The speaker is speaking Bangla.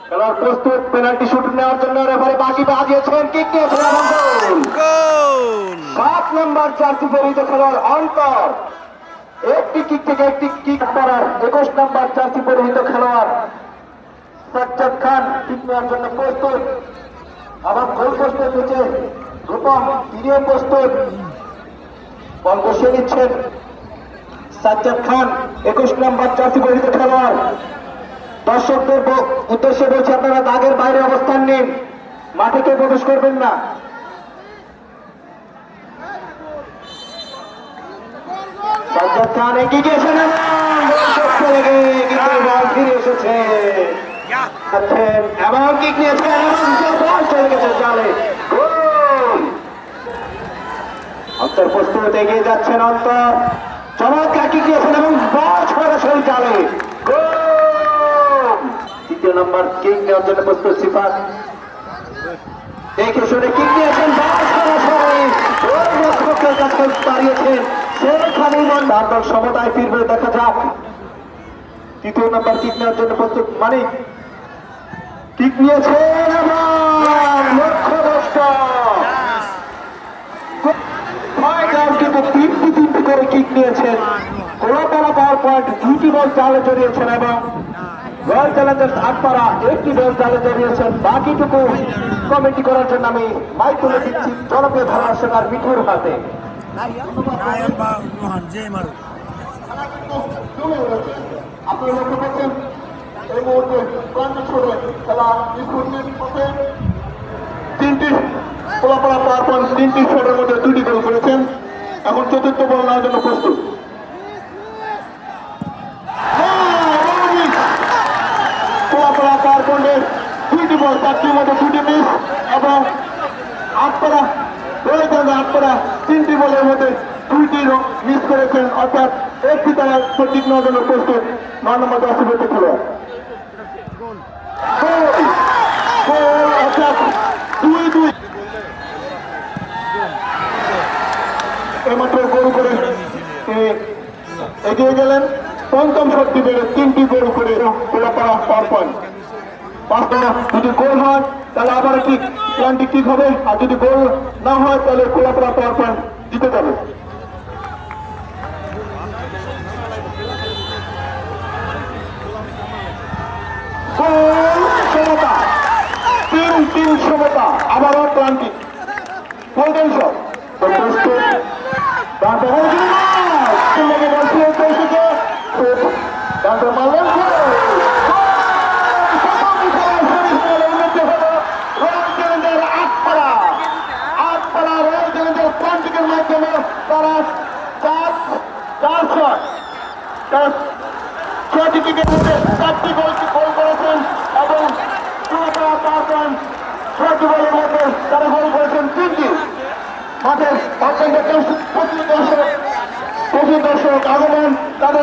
খেলার প্রস্তুত পেনাল্টি শুট নেওয়ার জন্য রেফারি বাজি বাজিয়েছেন, কিক নিয়েছেন এবং গোল। 7 নম্বর জার্সি পরিহিত খেলোয়াড় অন্তর একটি কিক থেকে একটি কিক করার 21 নম্বর জার্সি পরিহিত খেলোয়াড় সাজ্জাদ খান কিক নেওয়ার জন্য প্রস্তুত। আবার গোল পোস্টের নিচে রূপম ফিরিয়ে প্রস্তুত, বল বসিয়ে দিচ্ছেন সাজ্জাদ খান 21 নম্বর জার্সি পরিহিত খেলোয়াড়। দর্শকদের উদ্দেশ্যে বলছি, আপনারা দাগের বাইরে অবস্থান নিন, মাঠে কেউ প্রবেশ করবেন না। সাজ্জাদ খান এগিয়ে গিয়েছেন বল ফিরে এসেছে এবং কিক নিয়েছেন এবং বল চলে গেছে জালে। গোল। অন্তর প্রস্তুত, এগিয়ে যাচ্ছেন অন্তর, চমৎকার কিক নিয়েছেন এবং বল সরাসরি জালে। গোল। 3 নম্বর কিক নেওয়ার জন্য প্রস্তুত সিফাত, দেখে শুনে কিক নিয়েছেন, বল সরাসরি রক্ষকের কাছে দাঁড়িয়েছেন সেখানেই তার দল সমতায় ফিরবে, দেখা যাক। 3 নম্বর কিক নেওয়ার জন্য প্রস্তুত মানিক, কিক নিয়েছেন এবং লক্ষ্যভ্রষ্ট। কিন্তু 3টি করে কিক নিয়েছেন, কোলাপাড়া পাওয়ার পয়েন্ট 2টি বল জালে জড়িয়েছেন এবং রয়্যাল চ্যালেঞ্জার্স আটপাড়া 1টি বল জালে জড়িয়েছেন। বাকিটুকু কমেন্টি করার জন্য আমি মাইক তুলে দিচ্ছি জনপ্রিয় ধারাভাষ্যকার মিঠুর হাতে। আপনারা লক্ষ্য করছেন এই মুহূর্তে প্রান্তিক ছোটে খেলা পথে 3টি কোলাপাড়া পাওয়ার পয়েন্ট 3টি শটের মধ্যে 2টি গোল করেছেন। এখন চতুর্থ বল নেওয়ার জন্য প্রস্তুত। কোলাপাড়া পাওয়ার পয়েন্টের 2টি বল, 4টির মধ্যে 2টি মিস এবং আটপাড়া রয়েছেন আটপাড়া 3টি বলের মধ্যে 2টি মিস করেছেন, অর্থাৎ একটি তারা সঠিক নেওয়ার জন্য প্রস্তুত। 9 নম্বর জার্সি পরিহিত খেলোয়াড় অর্থাৎ 2-2 এইমাত্র গোল করে এগিয়ে গেলেন। পঞ্চম শট দিবে 3টি গোল করে কোলাপাড়া পাওয়ার পয়েন্ট। 5 নম্বর যদি গোল হয় তাহলে আবার কি প্ল্যানটি ঠিক হবে, আর যদি গোল না হয় তাহলে কোলাপাড়া পাওয়ার পয়েন্ট জিতে যাবে। সমতা 3-3 সমতা, আবারও প্ল্যানটি গোল্ডেন শট প্রস্তুত। মাধ্যমে তারা 4টি গোল করেছেন এবং 6টি বলের মধ্যে তারা গোল করেছেন 3টি। মাঠের অত্যন্ত প্রচুর দর্শক আগমন তাদেরকে